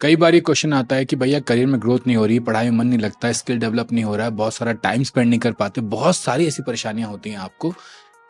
कई बार ये क्वेश्चन आता है कि भैया करियर में ग्रोथ नहीं हो रही, पढ़ाई में मन नहीं लगता, स्किल डेवलप नहीं हो रहा है, बहुत सारा टाइम स्पेंड नहीं कर पाते, बहुत सारी ऐसी परेशानियां होती हैं आपको।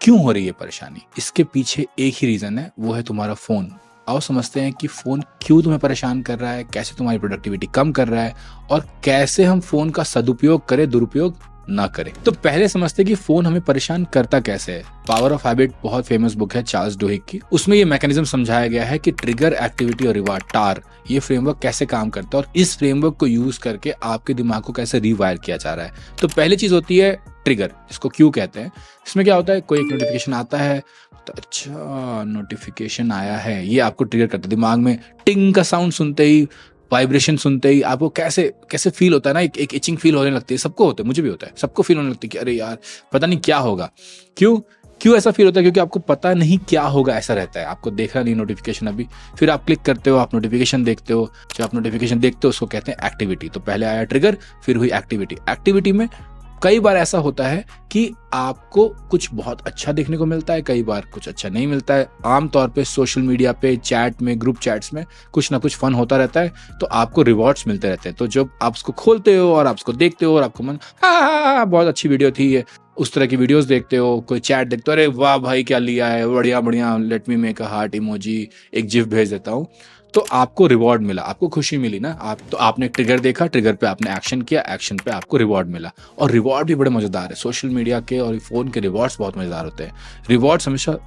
क्यों हो रही है परेशानी? इसके पीछे एक ही रीजन है, वो है तुम्हारा फोन। आओ समझते हैं कि फोन क्यों तुम्हें परेशान कर रहा है, कैसे तुम्हारी प्रोडक्टिविटी कम कर रहा है और कैसे हम फोन का सदुपयोग करें, दुरुपयोग ना करें। तो पहले समझते हैं कि फोन हमें परेशान करता कैसे है। पावर ऑफ हैबिट बहुत फेमस बुक है चार्ल्स डुहिग की, उसमें ये मैकेनिज्म समझाया गया है कि ट्रिगर, एक्टिविटी और रिवार्ड, टार, ये फ्रेमवर्क कैसे काम करता है और इस फ्रेमवर्क को यूज करके आपके दिमाग को कैसे रिवायर किया जा रहा है। तो पहली चीज होती है ट्रिगर, इसको क्यों कहते हैं। इसमें क्या होता है, कोई एक नोटिफिकेशन आता है तो अच्छा नोटिफिकेशन आया है, ये आपको ट्रिगर करता है। दिमाग में टिंग का साउंड सुनते ही, वाइब्रेशन सुनते ही आपको कैसे कैसे फील होता है ना, एक इचिंग फील होने लगती है। सबको होता है, मुझे भी होता है, सबको फील होने लगती है कि अरे यार पता नहीं क्या होगा। क्यों क्यों ऐसा फील होता है? क्योंकि आपको पता नहीं क्या होगा, ऐसा रहता है। आपको देखा नहीं नोटिफिकेशन अभी, फिर आप क्लिक करते हो, आप नोटिफिकेशन देखते हो। जब आप नोटिफिकेशन देखते हो उसको कहते हैं एक्टिविटी। तो पहले आया ट्रिगर, फिर हुई एक्टिविटी। एक्टिविटी में कई बार ऐसा होता है कि आपको कुछ बहुत अच्छा देखने को मिलता है, कई बार कुछ अच्छा नहीं मिलता है। आमतौर पे सोशल मीडिया पे, चैट में, ग्रुप चैट्स में कुछ ना कुछ फन होता रहता है, तो आपको रिवॉर्ड्स मिलते रहते हैं। तो जब आप उसको खोलते हो और आप उसको देखते हो और आपको मन हाँ बहुत अच्छी वीडियो थी ये, उस तरह की वीडियोस देखते हो, कोई चैट देखते हो, अरे वाह भाई क्या लिया है, बढ़िया बढ़िया, let me make a heart emoji, एक जिफ भेज देता हूँ, तो आपको रिवॉर्ड मिला, आपको खुशी मिली ना। आपने ट्रिगर देखा, ट्रिगर पे आपने एक्शन किया, एक्शन पे आपको रिवॉर्ड मिला। और रिवॉर्ड भी बड़े मजेदार है। सोशल मीडिया के और फोन के रिवॉर्ड्स बहुत मजेदार होते हैं। रिवॉर्ड्स हमेशा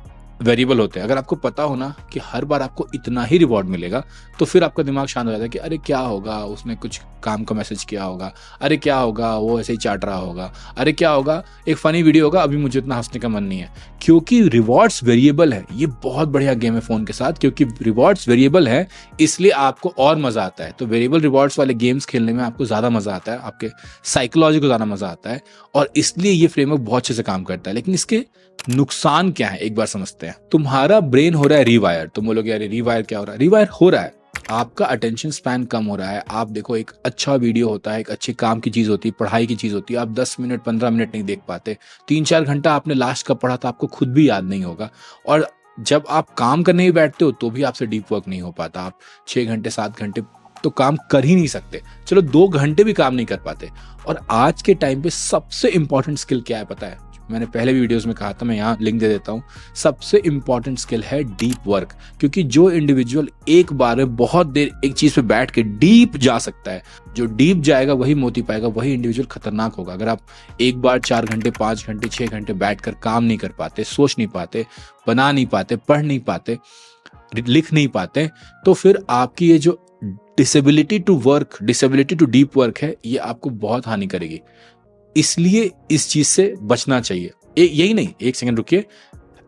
वेरिएबल होते हैं। अगर आपको पता हो ना कि हर बार आपको इतना ही रिवॉर्ड मिलेगा, तो फिर आपका दिमाग शांत हो जाता है कि अरे क्या होगा, उसने कुछ काम का मैसेज किया होगा, अरे क्या होगा वो ऐसे ही चाट रहा होगा, अरे क्या होगा एक फनी वीडियो होगा, अभी मुझे इतना हंसने का मन नहीं है। क्योंकि रिवॉर्ड्स वेरिएबल है। ये बहुत बढ़िया गेम है फोन के साथ, क्योंकि रिवॉर्ड्स वेरिएबल है इसलिए आपको और मजा आता है। तो वेरिएबल रिवॉर्ड्स वाले गेम्स खेलने में आपको ज्यादा मजा आता है, आपके साइकोलॉजी को ज्यादा मजा आता है, और इसलिए ये फ्रेमवर्क बहुत अच्छे से काम करता है। लेकिन इसके नुकसान क्या है एक बार समझते हैं। तुम्हारा ब्रेन हो रहा है रिवायर। तुम बोलोगे अरे रिवायर क्या हो रहा है? रिवायर हो रहा है, आपका अटेंशन स्पैन कम हो रहा है। आप देखो, एक अच्छा वीडियो होता है, एक अच्छे काम की चीज होती है, पढ़ाई की चीज होती है, आप 10 मिनट 15 मिनट नहीं देख पाते। 3-4 घंटा आपने लास्ट कब पढ़ा था आपको खुद भी याद नहीं होगा। और जब आप काम करने ही बैठते हो तो भी आपसे डीप वर्क नहीं हो पाता। आप 6 घंटे 7 घंटे तो काम कर ही नहीं सकते, चलो 2 घंटे भी काम नहीं कर पाते। और आज के टाइम पे सबसे इंपॉर्टेंट स्किल क्या है पता है? मैंने पहले भी वीडियोस में कहा था, मैं यहाँ लिंक दे देता हूँ। सबसे इंपॉर्टेंट स्किल है डीप वर्क। क्योंकि जो इंडिविजुअल एक बार में बहुत देर एक चीज पे बैठ के डीप जा सकता है, जो डीप जाएगा वही मोती पाएगा, वही इंडिविजुअल खतरनाक होगा। अगर आप एक बार 4 घंटे 5 घंटे 6 घंटे बैठकर काम नहीं कर पाते, सोच नहीं पाते, बना नहीं पाते, पढ़ नहीं पाते, लिख नहीं पाते, तो फिर आपकी ये जो disability to work, disability to deep work है, ये आपको बहुत हानि करेगी। इसलिए इस चीज से बचना चाहिए। यही नहीं, एक सेकंड रुकिए।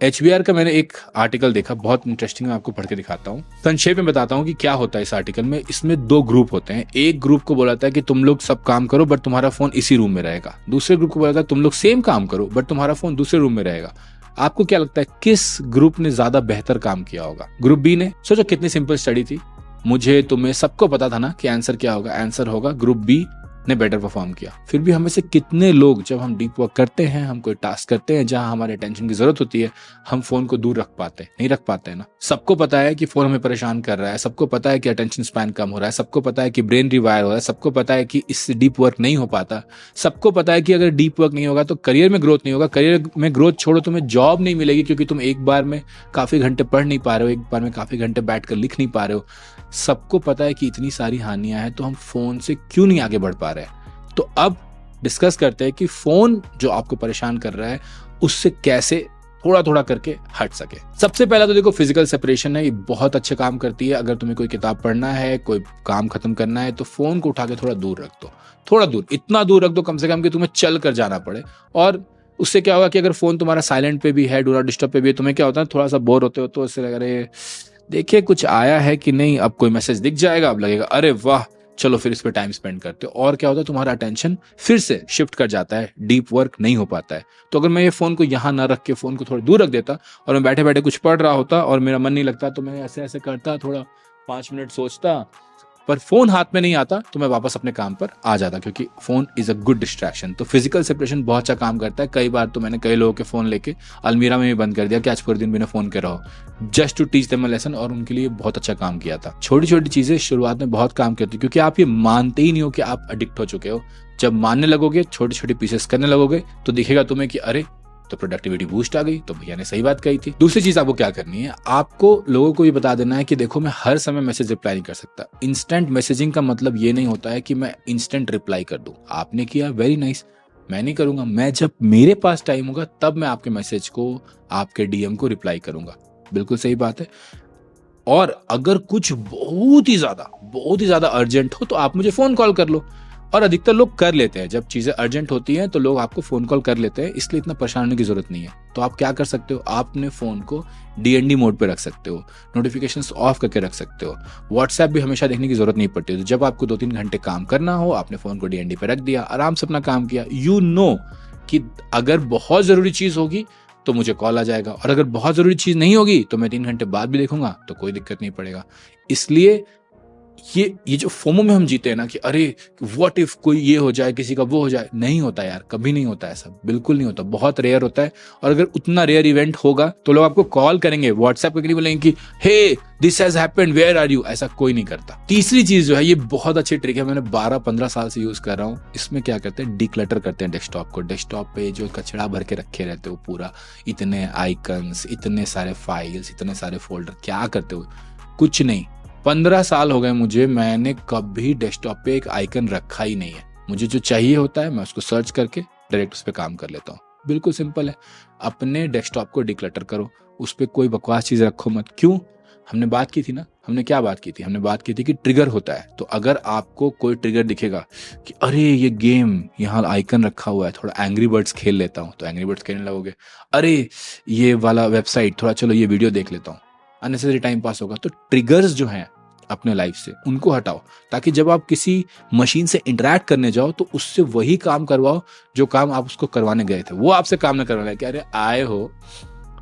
HBR का मैंने एक आर्टिकल देखा, बहुत इंटरेस्टिंग, मैं आपको पढ़ के दिखाता हूँ। संक्षेप में बताता हूँ कि क्या होता है इस आर्टिकल में। इसमें 2 ग्रुप होते हैं। एक ग्रुप को बोला था कि तुम लोग सब काम करो बट तुम्हारा फोन इसी रूम में रहेगा। दूसरे ग्रुप को बोला था तुम लोग सेम काम करो बट तुम्हारा फोन दूसरे रूम में रहेगा। आपको क्या लगता है किस ग्रुप ने ज्यादा बेहतर काम किया होगा? ग्रुप बी ने। सोचो कितनी सिंपल स्टडी थी। मुझे, तुम्हें, सबको पता था ना कि आंसर क्या होगा। आंसर होगा ग्रुप बी ने बेटर परफॉर्म किया। फिर भी हमें से कितने लोग, जब हम डीप वर्क करते हैं, हम कोई टास्क करते हैं जहां हमारे अटेंशन की जरूरत होती है, हम फोन को दूर रख पाते नहीं रख पाते हैं ना। सबको पता है कि फोन हमें परेशान कर रहा है, सबको पता है कि अटेंशन स्पैन कम हो रहा है, सबको पता है कि ब्रेन रिवायर हो रहा है, सबको पता है कि इससे डीप वर्क नहीं हो पाता, सबको पता है कि अगर डीप वर्क नहीं होगा तो करियर में ग्रोथ नहीं होगा। करियर में ग्रोथ छोड़ो, तुम्हें जॉब नहीं मिलेगी क्योंकि तुम एक बार में काफी घंटे पढ़ नहीं पा रहे हो, एक बार में काफी घंटे बैठकर लिख नहीं पा रहे हो। सबको पता है कि इतनी सारी हानियां हैं, तो हम फोन से क्यों नहीं आगे बढ़ पा रहे हैं? तो अब डिस्कस करते हैं कि फोन जो आपको परेशान कर रहा है उससे कैसे थोड़ा थोड़ा करके हट सके। सबसे पहला तो देखो, फिजिकल सेपरेशन है, ये बहुत अच्छे काम करती है। अगर तुम्हें कोई किताब पढ़ना है, कोई काम खत्म करना है, तो फोन को उठा के थोड़ा दूर रख दो। थोड़ा दूर, इतना दूर रख दो कम से कम कि तुम्हें चल कर जाना पड़े। और उससे क्या होगा कि अगर फोन तुम्हारा साइलेंट पे भी है, डू नॉट डिस्टर्ब पे भी है, तुम्हें क्या होता है, थोड़ा सा बोर होते हो तो उससे लग रहा है देखिए कुछ आया है कि नहीं, अब कोई मैसेज दिख जाएगा, अब लगेगा अरे वाह, चलो फिर इस पे टाइम स्पेंड करते हो। और क्या होता है, तुम्हारा अटेंशन फिर से शिफ्ट कर जाता है, डीप वर्क नहीं हो पाता है। तो अगर मैं ये फोन को यहाँ ना रख के फोन को थोड़ा दूर रख देता और मैं बैठे बैठे कुछ पढ़ रहा होता और मेरा मन नहीं लगता, तो मैं ऐसे ऐसे करता, थोड़ा 5 मिनट सोचता, पर फोन हाथ में नहीं आता तो मैं वापस अपने काम पर आ जाता, क्योंकि phone is a good distraction. तो फिजिकल सेपरेशन बहुत अच्छा काम करता है। कई बार तो मैंने कई लोगों के फोन लेके अलमीरा में भी बंद कर दिया कि आज पूरे दिन बिना फोन के रहो, just to teach them a lesson, और उनके लिए बहुत अच्छा काम किया था। छोटी छोटी चीजें शुरुआत में बहुत काम करती है, क्योंकि आप ये मानते ही नहीं हो कि आप एडिक्ट हो चुके हो। जब मानने लगोगे, छोटी छोटी पीसेस करने लगोगे, तो दिखेगा तुम्हें कि अरे तो प्रोडक्टिविटी बूस्ट आ गई, तो भैया ने सही बात कही थी। दूसरी चीज आपको क्या करनी है, आपको लोगों को ये बता देना है कि देखो मैं हर समय मैसेज रिप्लाई नहीं कर सकता। इंस्टेंट मैसेजिंग का मतलब ये नहीं होता है कि मैं इंस्टेंट रिप्लाई कर दूं। आपने किया, वेरी नाइस, मैं नहीं करूंगा। मैं जब मेरे पास टाइम होगा तब मैं आपके मैसेज को, आपके डीएम को रिप्लाई करूंगा। बिल्कुल सही बात है। और अगर कुछ बहुत ही ज्यादा अर्जेंट हो तो आप मुझे फोन कॉल कर लो। और अधिकतर लोग कर लेते हैं, जब चीजें अर्जेंट होती हैं तो लोग आपको फोन कॉल कर लेते हैं, इसलिए इतना परेशान होने की जरूरत नहीं है। तो आप क्या कर सकते हो, आप अपने फोन को डीएनडी मोड पे रख सकते हो, नोटिफिकेशंस ऑफ करके रख सकते हो। व्हाट्सएप भी हमेशा देखने की जरूरत नहीं पड़ती। तो जब आपको 2-3 घंटे काम करना हो, आपने फोन को डीएनडी पे रख दिया, आराम से अपना काम किया। यू नो कि अगर बहुत जरूरी चीज होगी तो मुझे कॉल आ जाएगा, और अगर बहुत जरूरी चीज नहीं होगी तो मैं 3 घंटे बाद भी देखूंगा, तो कोई दिक्कत नहीं पड़ेगा। इसलिए ये जो फोमो में हम जीते हैं ना कि अरे व्हाट इफ कोई ये हो जाए, किसी का वो हो जाए, नहीं होता यार, कभी नहीं होता ऐसा, बिल्कुल नहीं होता, बहुत रेयर होता है। और अगर उतना रेयर इवेंट होगा तो लोग आपको कॉल करेंगे, व्हाट्सएप करके नहीं बोलेंगे कि hey this has happened, where are you, ऐसा कोई नहीं करता। तीसरी चीज जो है, ये बहुत अच्छी ट्रिक है, मैंने 12-15 साल से यूज कर रहा हूँ। इसमें क्या करते हैं, डिक्लटर करते हैं डेस्कटॉप को। डेस्कटॉप पे जो कचरा भर के रखे रहते हो पूरा, इतने आइकन्स, इतने सारे फाइल्स, इतने सारे फोल्डर, क्या करते हो, कुछ नहीं। 15 साल हो गए मुझे, मैंने कभी डेस्कटॉप पे एक आइकन रखा ही नहीं है। मुझे जो चाहिए होता है मैं उसको सर्च करके डायरेक्ट उस पर काम कर लेता हूँ। बिल्कुल सिंपल है। अपने डेस्कटॉप को डिक्लटर करो, उस पर कोई बकवास चीज रखो मत। क्यों, हमने बात की थी ना, हमने क्या बात की थी, हमने बात की थी कि ट्रिगर होता है। तो अगर आपको कोई ट्रिगर दिखेगा कि अरे ये गेम यहाँ आइकन रखा हुआ है, थोड़ा एंग्री बर्ड्स खेल लेता हूँ, तो एंग्री बर्ड्स खेलने लगोगे। अरे ये वाला वेबसाइट, थोड़ा चलो ये वीडियो देख लेता हूँ, अननेसेसरी टाइम पास होगा। तो ट्रिगर्स जो हैं अपने लाइफ से, उनको हटाओ, ताकि जब आप किसी मशीन से इंटरेक्ट करने जाओ तो उससे वही काम करवाओ जो काम आप उसको करवाने गए थे। वो आपसे काम ना करवाना है कि अरे आए हो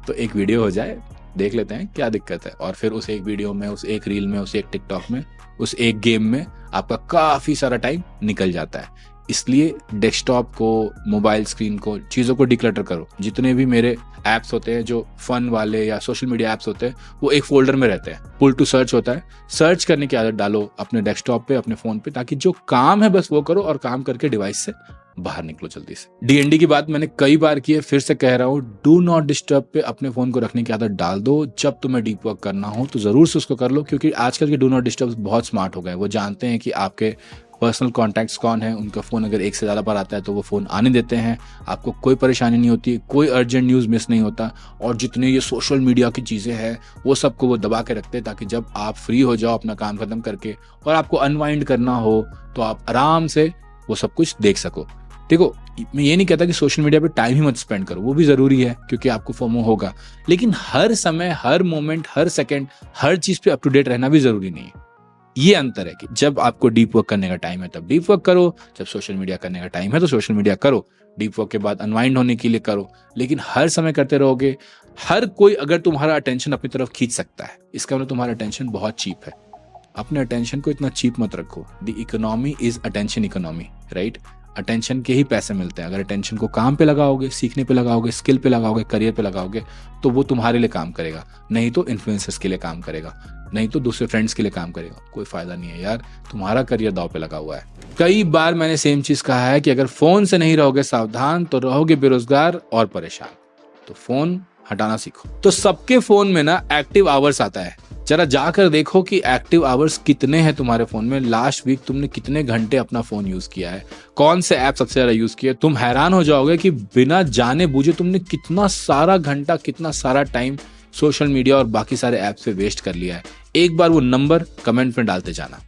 तो एक वीडियो हो जाए, देख लेते हैं क्या दिक्कत है, और फिर उस एक वीडियो में, उस एक रील में, उस एक टिकटॉक में, उस एक गेम में आपका काफी सारा टाइम निकल जाता है। इसलिए डेस्कटॉप को, मोबाइल स्क्रीन को, चीज़ों को डिक्लटर करो। जितने भी मेरे ऐप्स होते हैं जो फन वाले या सोशल मीडिया ऐप्स होते हैं, वो एक फोल्डर में रहते हैं। पुल टू सर्च होता है, सर्च करने की आदत डालो अपने डेस्कटॉप पे, अपने फोन पे, ताकि जो काम है बस वो करो, और काम करके डिवाइस से बाहर निकलो जल्दी से। डीएनडी की बात मैंने कई बार की है, फिर से कह रहा हूँ, डू नॉट डिस्टर्ब पे अपने फोन को रखने की आदत डाल दो। जब तुम्हें डीप वर्क करना हो तो जरूर से उसको कर लो, क्योंकि आजकल के डू नॉट डिस्टर्ब बहुत स्मार्ट हो गए। वो जानते हैं कि आपके पर्सनल कॉन्टैक्ट्स कौन है, उनका फोन अगर एक से ज्यादा बार आता है तो वो फोन आने देते हैं। आपको कोई परेशानी नहीं होती, कोई अर्जेंट न्यूज मिस नहीं होता। और जितने ये सोशल मीडिया की चीजें हैं वो सबको वो दबा के रखते हैं, ताकि जब आप फ्री हो जाओ अपना काम खत्म करके और आपको अनवाइंड करना हो तो आप आराम से वो सब कुछ देख सको। देखो, मैं ये नहीं कहता कि सोशल मीडिया पे टाइम ही मत स्पेंड करो, वो भी जरूरी है क्योंकि आपको फोमो होगा, लेकिन हर समय, हर मोमेंट, हर सेकंड, हर चीज पे अप टू डेट रहना भी जरूरी नहीं है। ये अंतर है कि जब आपको डीप वर्क करने का टाइम है तब डीप वर्क करो, जब सोशल मीडिया करने का टाइम है तो सोशल मीडिया करो। डीप वर्क के बाद अनवाइंड होने के लिए करो, लेकिन हर समय करते रहोगे। हर कोई अगर तुम्हारा अटेंशन अपनी तरफ खींच सकता है, इसका मतलब तुम्हारा अटेंशन बहुत चीप है। अपने अटेंशन को इतना चीप मत रखो। The economy is attention economy, right. Attention के ही पैसे मिलते हैं। अगर अटेंशन को काम पे लगाओगे, सीखने पे लगाओगे, स्किल पे लगाओगे, करियर पे लगाओगे, तो वो तुम्हारे लिए काम करेगा, नहीं तो इन्फ्लुएंसर्स के लिए काम करेगा, नहीं तो दूसरे फ्रेंड्स के लिए काम करेगा। कोई फायदा नहीं है यार, तुम्हारा करियर दांव पे लगा हुआ है। कई बार मैंने सेम चीज कहा है कि अगर फोन से नहीं रहोगे सावधान तो रहोगे बेरोजगार और परेशान। तो फोन हटाना सीखो। तो सबके फोन में ना एक्टिव आवर्स आता है, जरा जाकर देखो कि एक्टिव आवर्स कितने हैं तुम्हारे फोन में। लास्ट वीक तुमने कितने घंटे अपना फोन यूज किया है, कौन से ऐप सबसे ज्यादा यूज किया। तुम हैरान हो जाओगे कि बिना जाने बूझे तुमने कितना सारा घंटा, कितना सारा टाइम सोशल मीडिया और बाकी सारे ऐप्स पे वेस्ट कर लिया है। एक बार वो नंबर कमेंट में डालते जाना।